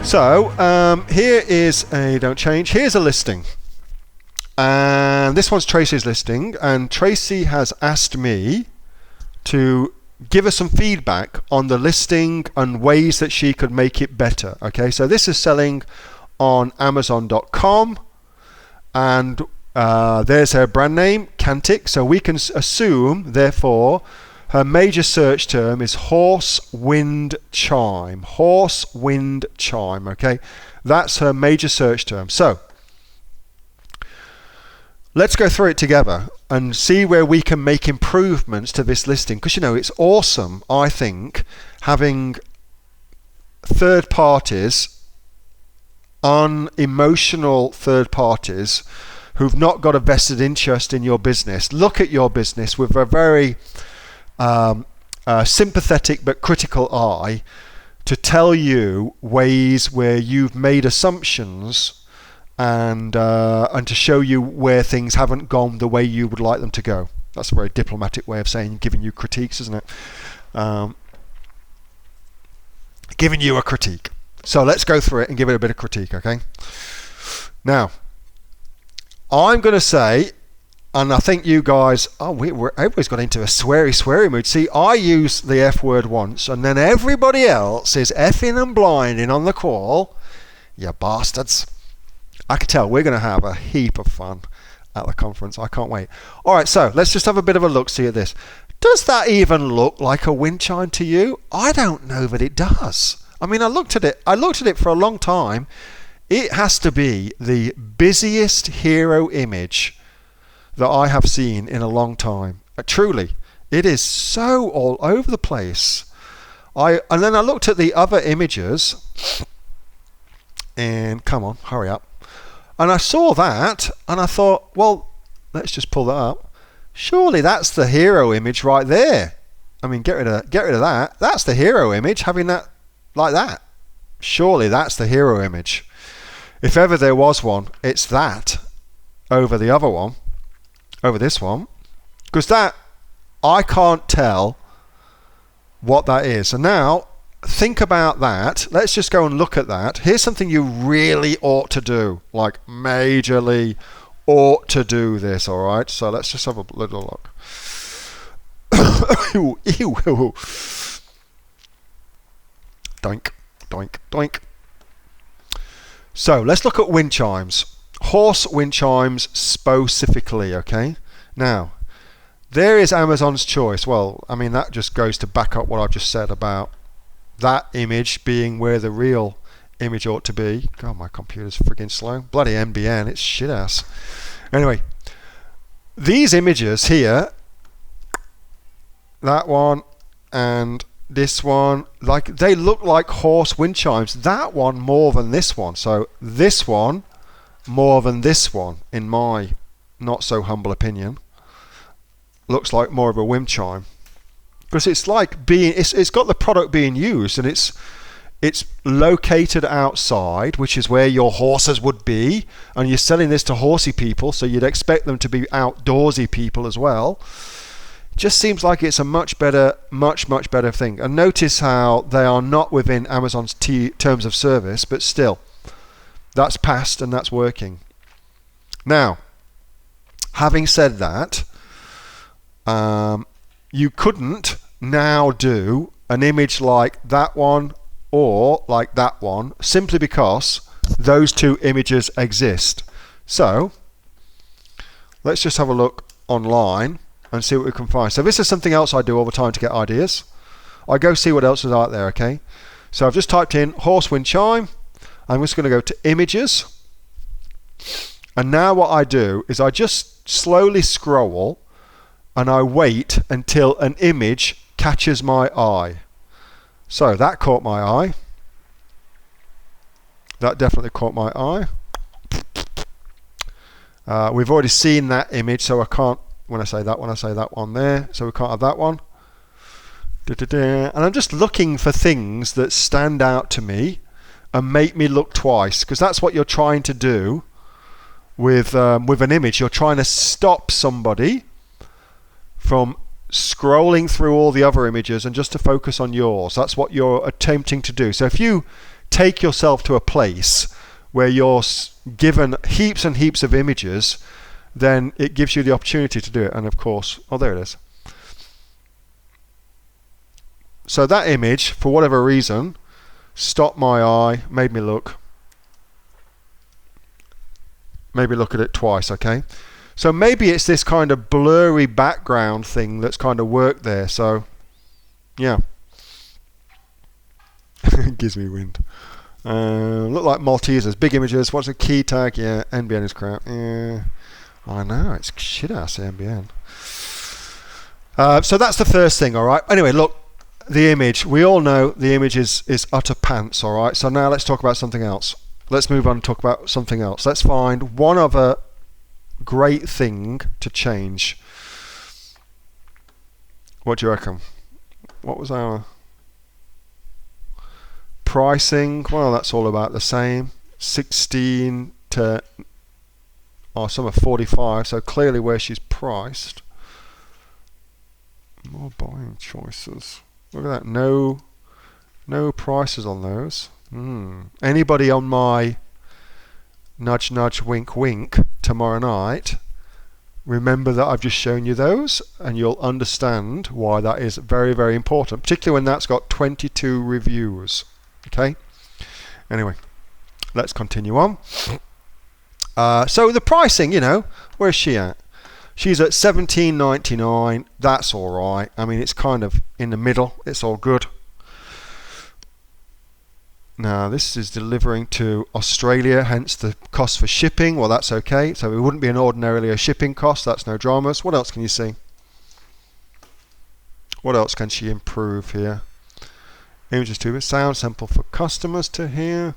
So here is a, don't change, here's a listing. And this one's Tracy's listing, and Tracy has asked me to give her some feedback on the listing and ways that she could make it better. Okay, so this is selling on Amazon.com, and there's her brand name, Cantic. So we can assume, therefore, her major search term is horse, wind, chime. Horse, wind, chime. Okay, that's her major search term. So let's go through it together and see where we can make improvements to this listing. Because, you know, it's awesome, I think, having third parties, unemotional third parties, who've not got a vested interest in your business, look at your business with a very sympathetic but critical eye to tell you ways where you've made assumptions and to show you where things haven't gone the way you would like them to go. That's a very diplomatic way of saying giving you critiques, isn't it? Giving you a critique. So let's go through it and give it a bit of critique, okay? Now, I'm going to say, and I think you guys, everybody's got into a sweary mood. See, I use the F word once, and then everybody else is effing and blinding on the call. You bastards. I can tell we're going to have a heap of fun at the conference. I can't wait. All right, so let's just have a bit of a look-see at this. Does that even look like a wind chime to you? I don't know that it does. I mean, I looked at it for a long time. It has to be the busiest hero image that I have seen in a long time. Truly, it is so all over the place. And then I looked at the other images, and come on, hurry up. And I saw that, and I thought, well, let's just pull that up. Surely that's the hero image right there. I mean, get rid of that. That's the hero image, having that like that. Surely that's the hero image. If ever there was one, it's that over the other one, over this one, because that, I can't tell what that is. And now, think about that. Let's just go and look at that. Here's something you really ought to do, like majorly ought to do this, all right? So let's just have a little look. Ew. Doink, doink, doink. So let's look at wind chimes. Horse wind chimes specifically, okay? Now, there is Amazon's choice. Well, I mean, that just goes to back up what I've just said about that image being where the real image ought to be. God, my computer's friggin' slow. Bloody NBN, it's shit ass. Anyway, these images here, that one and this one, like, they look like horse wind chimes. That one more than this one. So this one more than this one, in my not so humble opinion, looks like more of a wind chime, because it's like it's got the product being used, and it's located outside, which is where your horses would be, and you're selling this to horsey people, so you'd expect them to be outdoorsy people as well. Just seems like it's a much better thing. And notice how they are not within Amazon's terms of service, but still, that's passed and that's working. Now, having said that, you couldn't now do an image like that one or like that one, simply because those two images exist. So let's just have a look online and see what we can find. So this is something else I do all the time to get ideas. I go see what else is out there, okay? So I've just typed in horse wind chime. I'm just going to go to images. And now what I do is I just slowly scroll and I wait until an image catches my eye. So that caught my eye. That definitely caught my eye. We've already seen that image, so I can't, when I say that one there, so we can't have that one. And I'm just looking for things that stand out to me and make me look twice, because that's what you're trying to do with an image. You're trying to stop somebody from scrolling through all the other images and just to focus on yours. That's what you're attempting to do. So if you take yourself to a place where you're given heaps and heaps of images, then it gives you the opportunity to do it. And of course, oh, there it is. So that image, for whatever reason, stopped my eye, made me look. Maybe look at it twice, okay? So maybe it's this kind of blurry background thing that's kind of worked there. So, yeah. It gives me wind. Look like Maltesers. Big images. What's a key tag? Yeah, NBN is crap. Yeah, I know. It's shit ass NBN. So that's the first thing, all right? Anyway, look, the image. We all know the image is utter pants, all right? So now let's talk about something else. Let's move on and talk about something else. Let's find one other great thing to change. What do you reckon? What was our pricing? Well, that's all about the same. 16 to, oh, some are 45, so clearly where she's priced. More buying choices. Look at that. No prices on those. Anybody on my nudge nudge wink wink tomorrow night, remember that I've just shown you those, and you'll understand why that is very, very important, particularly when that's got 22 reviews. Okay, anyway, let's continue on. So the pricing, you know, where's she at? She's at $17.99. That's all right. I mean, it's kind of in the middle. It's all good. Now this is delivering to Australia, hence the cost for shipping. Well, that's okay. So it wouldn't be ordinarily a shipping cost. That's no dramas. What else can you see? What else can she improve here? Images to sound sample for customers to hear.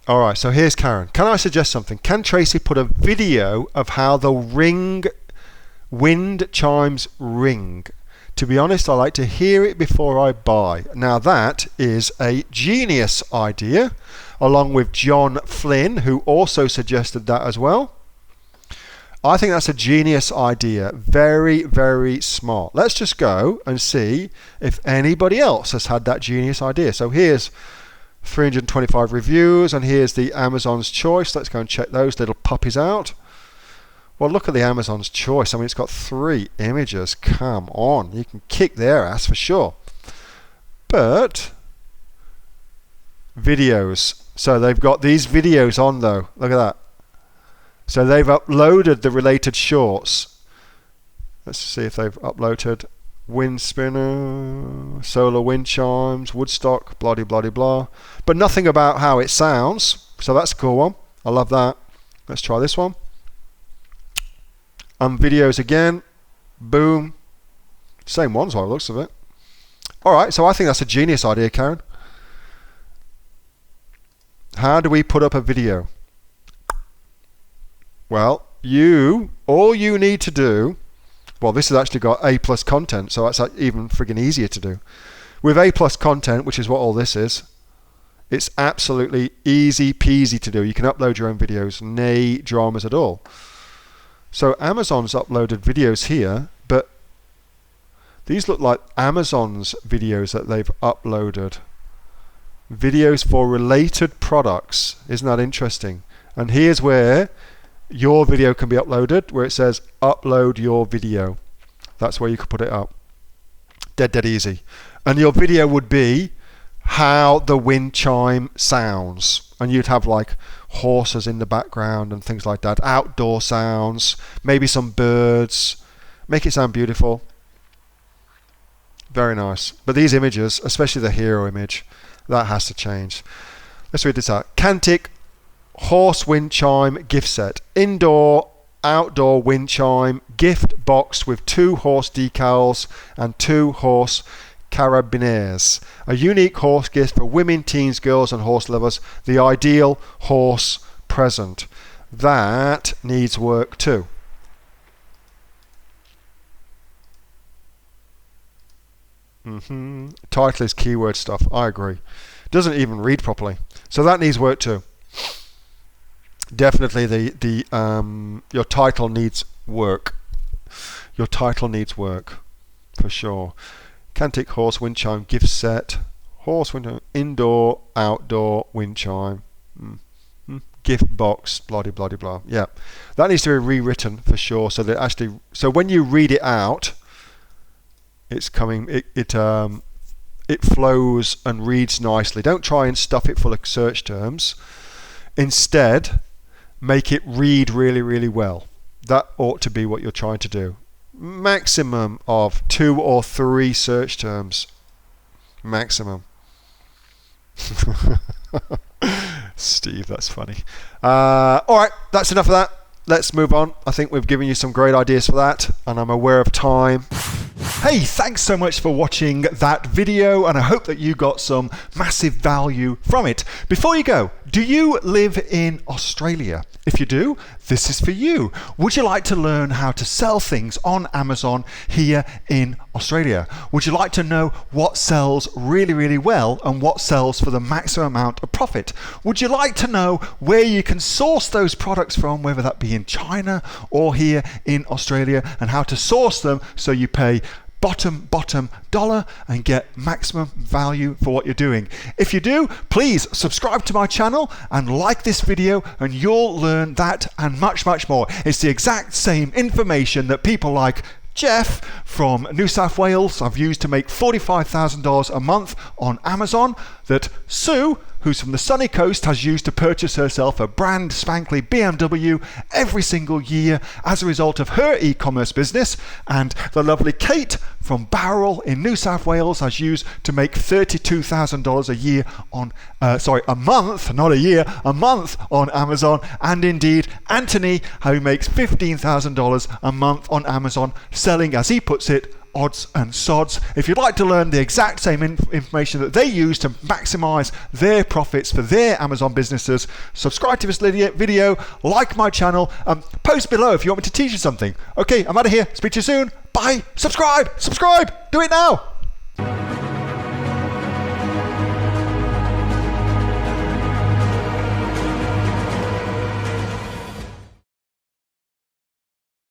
Alright, so here's Karen. Can I suggest something? Can Tracy put a video of how the wind chimes ring? To be honest, I like to hear it before I buy. Now that is a genius idea, along with John Flynn, who also suggested that as well. I think that's a genius idea. Very, very smart. Let's just go and see if anybody else has had that genius idea. So here's 325 reviews, and here's the Amazon's Choice. Let's go and check those little puppies out. Well, look at the Amazon's Choice. I mean, it's got 3 images. Come on. You can kick their ass for sure. But videos. So they've got these videos on, though. Look at that. So they've uploaded the related shorts. Let's see if they've uploaded wind spinner, solar wind chimes, Woodstock, blah blah blah blah. But nothing about how it sounds. So that's a cool one. I love that. Let's try this one. Videos again. Boom. Same ones by the looks of it. Alright, so I think that's a genius idea, Karen. How do we put up a video? Well, all you need to do, well, this has actually got A+ content, so that's even friggin' easier to do. With A+ content, which is what all this is, it's absolutely easy peasy to do. You can upload your own videos, nay dramas at all. So Amazon's uploaded videos here, but these look like Amazon's videos that they've uploaded. Videos for related products. Isn't that interesting? And here's where your video can be uploaded, where it says upload your video. That's where you could put it up. Dead easy. And your video would be how the wind chime sounds, and you'd have like horses in the background and things like that, outdoor sounds, maybe some birds. Make it sound beautiful. Very nice. But these images, especially the hero image, that has to change. Let's read this out. Cantic horse wind chime gift set. Indoor, outdoor wind chime gift box with 2 horse decals and 2 horse carabiners. A unique horse gift for women, teens, girls and horse lovers. The ideal horse present. That needs work too. Title is keyword stuff. I agree. Doesn't even read properly. So that needs work too. Definitely your title needs work. Your title needs work for sure. Cantic horse wind chime gift set, Horse window, indoor, outdoor, wind chime, gift box, blah blah blah blah. Yeah, that needs to be rewritten for sure. So that actually, so when you read it out, it's coming. It flows and reads nicely. Don't try and stuff it full of search terms. Instead, make it read really, really well. That ought to be what you're trying to do. Maximum of 2 or 3 search terms. Maximum. Steve, that's funny. Alright, that's enough of that. Let's move on. I think we've given you some great ideas for that, and I'm aware of time. Hey, thanks so much for watching that video, and I hope that you got some massive value from it. Before you go, do you live in Australia? If you do, this is for you. Would you like to learn how to sell things on Amazon here in Australia? Would you like to know what sells really, really well and what sells for the maximum amount of profit? Would you like to know where you can source those products from, whether that be in China or here in Australia, and how to source them so you pay bottom dollar and get maximum value for what you're doing? If you do, please subscribe to my channel and like this video, and you'll learn that and much more. It's the exact same information that people like Jeff from New South Wales have used to make $45,000 a month on Amazon, that Sue, who's from the sunny coast, has used to purchase herself a brand spankly BMW every single year as a result of her e-commerce business, and the lovely Kate from Bowral in New South Wales has used to make $32,000 a year on, a month, not a year, a month on Amazon, and indeed Anthony, who makes $15,000 a month on Amazon, selling, as he puts it, odds and sods. If you'd like to learn the exact same information that they use to maximize their profits for their Amazon businesses, subscribe to this video, like my channel, post below if you want me to teach you something. Okay, I'm out of here. Speak to you soon. Bye. Subscribe. Do it now.